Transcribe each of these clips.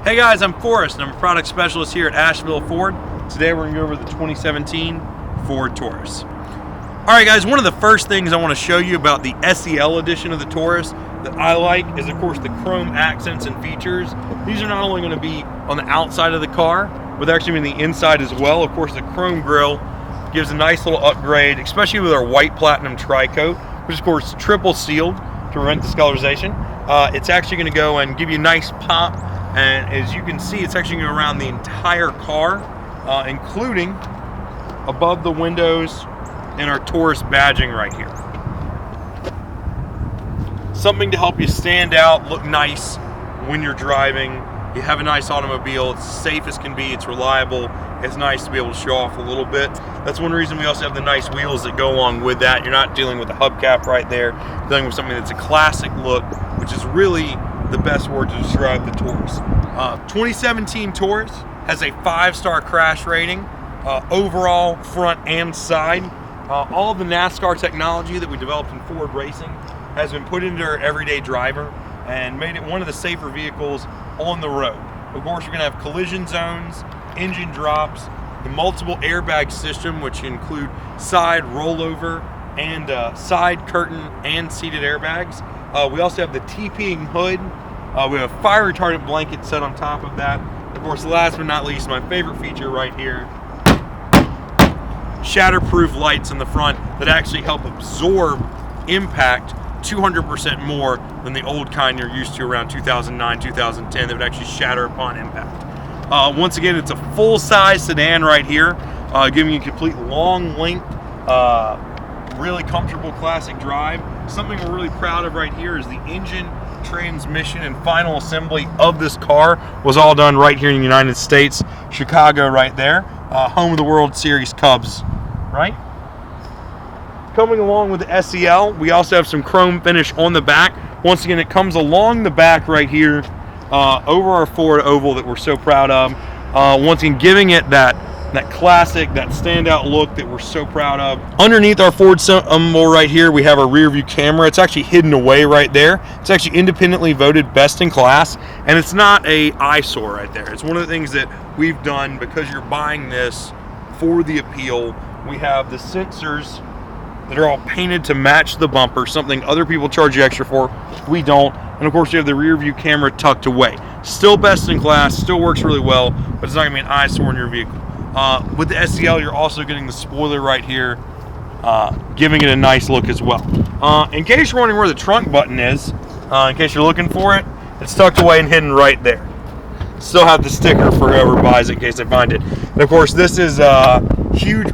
Hey guys, I'm Forrest and I'm a product specialist here at Asheville Ford. Today we're going to go over the 2017 Ford Taurus. Alright guys, one of the first things I want to show you about the SEL edition of the Taurus that I like is of course the chrome accents and features. These are not only going to be on the outside of the car, but they're actually in the inside as well. Of course the chrome grille gives a nice little upgrade, especially with our white platinum tri-coat, which is of course triple sealed to prevent discolorization. It's actually going to go and give you a nice pop, and as you can see it's actually going to go around the entire car, including above the windows and our Taurus badging right here. Something to help you stand out, look nice when you're driving. You have a nice automobile, it's safe as can be, it's reliable, it's nice to be able to show off a little bit. That's one reason we also have the nice wheels that go along with that. You're not dealing with a hubcap right there, you're dealing with something that's a classic look, which is really the best word to describe the Taurus. 2017 Taurus has a 5-star crash rating, overall, front and side. All of the NASCAR technology that we developed in Ford Racing has been put into our everyday driver and made it one of the safer vehicles on the road. Of course, you're going to have collision zones, engine drops, the multiple airbag system, which include side rollover and side curtain and seated airbags. We also have the TPing hood. We have a fire retardant blanket set on top of that. Of course, last but not least, my favorite feature right here, shatterproof lights in the front that actually help absorb impact 200% more than the old kind you're used to around 2009, 2010 that would actually shatter upon impact. Once again, it's a full-size sedan right here, giving you complete long length, really comfortable classic drive. Something we're really proud of right here is the engine, transmission, and final assembly of this car was all done right here in the United States, Chicago right there, home of the World Series Cubs, right? Coming along with the SEL, we also have some chrome finish on the back. Once again, it comes along the back right here, over our Ford oval that we're so proud of. Once again, giving it that classic, that standout look that we're so proud of. Underneath our Ford symbol right here, we have our rear view camera. It's actually hidden away right there. It's actually independently voted best in class, and it's not a eyesore right there. It's one of the things that we've done because you're buying this for the appeal. We have the sensors that are all painted to match the bumper, something other people charge you extra for. We don't. And of course, you have the rear view camera tucked away. Still best in class, still works really well, but it's not gonna be an eyesore in your vehicle. With the SEL, you're also getting the spoiler right here, giving it a nice look as well. In case you're wondering where the trunk button is, in case you're looking for it, it's tucked away and hidden right there. Still have the sticker for whoever buys it in case they find it. And of course, this is a huge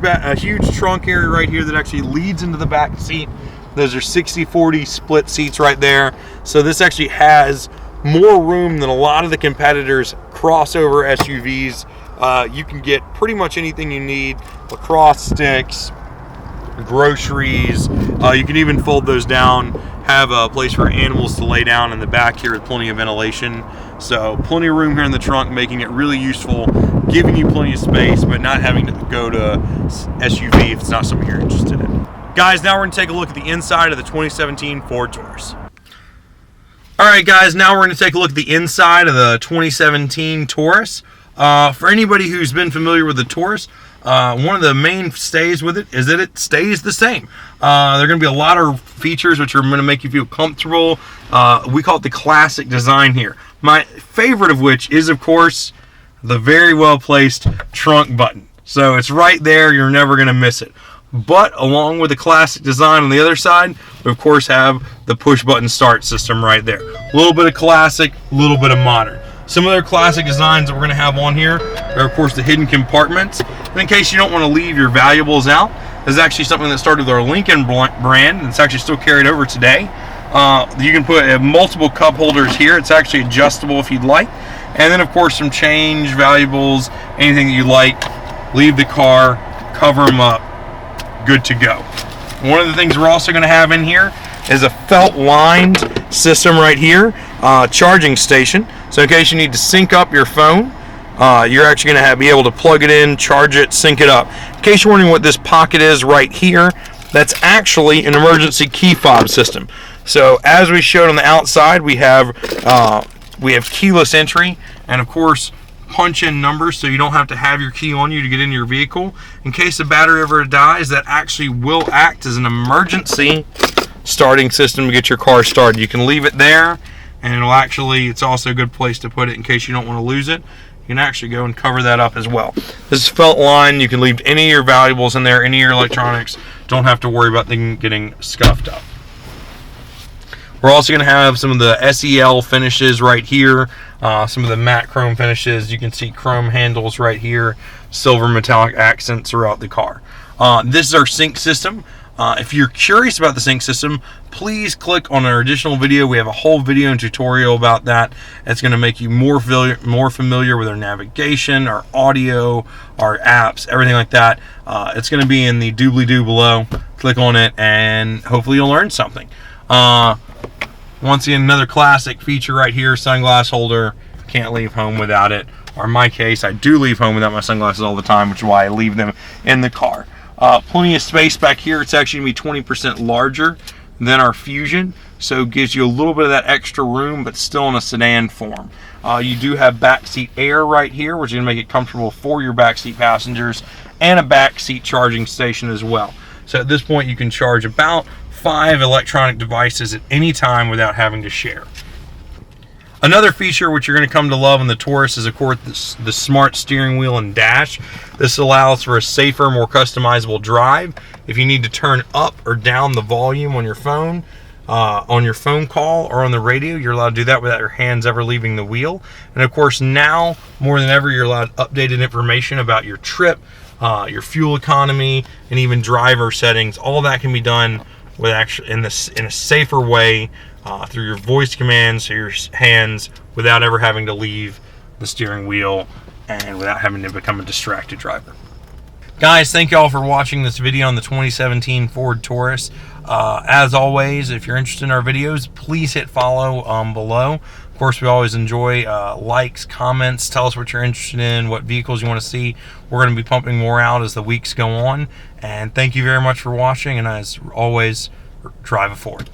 trunk area right here that actually leads into the back seat. Those are 60-40 split seats right there. So this actually has more room than a lot of the competitors' crossover SUVs. You can get pretty much anything you need, lacrosse sticks, groceries. You can even fold those down, have a place for animals to lay down in the back here with plenty of ventilation. So plenty of room here in the trunk, making it really useful, giving you plenty of space, but not having to go to SUV if it's not something you're interested in. Guys, now we're going to take a look at the inside of the 2017 Ford Taurus. Alright guys, now we're going to take a look at the inside of the 2017 Taurus. For anybody who's been familiar with the Taurus, one of the main stays with it is that it stays the same. There are going to be a lot of features which are going to make you feel comfortable. We call it the classic design here. My favorite of which is, of course, the very well placed trunk button. So it's right there, you're never going to miss it. But along with the classic design on the other side, we of course have the push button start system right there. A little bit of classic, a little bit of modern. Some other classic designs that we're going to have on here are of course the hidden compartments. And in case you don't want to leave your valuables out, this is actually something that started with our Lincoln brand, and it's actually still carried over today. You can put multiple cup holders here. It's actually adjustable if you'd like. And then of course some change, valuables, anything that you like, leave the car, cover them up, good to go. One of the things we're also going to have in here is a felt lined system right here, charging station. So in case you need to sync up your phone, you're actually going to be able to plug it in, charge it, sync it up. In case you're wondering what this pocket is right here, that's actually an emergency key fob system. So as we showed on the outside, we have keyless entry, and of course punch in numbers so you don't have to have your key on you to get into your vehicle. In case the battery ever dies, that actually will act as an emergency starting system to get your car started. You can leave it there, and it'll actually, it's also a good place to put it in case you don't want to lose it. You can actually go and cover that up as well. This is felt line. You can leave any of your valuables in there, any of your electronics. Don't have to worry about them getting scuffed up. We're also going to have some of the SEL finishes right here, some of the matte chrome finishes. You can see chrome handles right here, silver metallic accents throughout the car. This is our sync system. If you're curious about the sync system, please click on our additional video. We have a whole video and tutorial about that. It's going to make you more familiar with our navigation, our audio, our apps, everything like that. It's going to be in the doobly-doo below. Click on it, and hopefully you'll learn something. Once again, another classic feature right here, sunglass holder. Can't leave home without it. Or in my case, I do leave home without my sunglasses all the time, which is why I leave them in the car. Plenty of space back here. It's actually going to be 20% larger than our Fusion, so it gives you a little bit of that extra room, but still in a sedan form. You do have backseat air right here, which is going to make it comfortable for your backseat passengers, and a backseat charging station as well. So at this point, you can charge about 5 electronic devices at any time without having to share. Another feature which you're going to come to love in the Taurus is, of course, the smart steering wheel and dash. This allows for a safer, more customizable drive. If you need to turn up or down the volume on your phone call, or on the radio, you're allowed to do that without your hands ever leaving the wheel. And of course, now more than ever, you're allowed updated information about your trip, your fuel economy, and even driver settings. All that can be done with in a safer way, through your voice commands or your hands, without ever having to leave the steering wheel and without having to become a distracted driver. Guys, thank you all for watching this video on the 2017 Ford Taurus. As always, if you're interested in our videos, please hit follow below. Of course, we always enjoy likes, comments. Tell us what you're interested in, what vehicles you want to see. We're going to be pumping more out as the weeks go on. And thank you very much for watching. And as always, drive a Ford.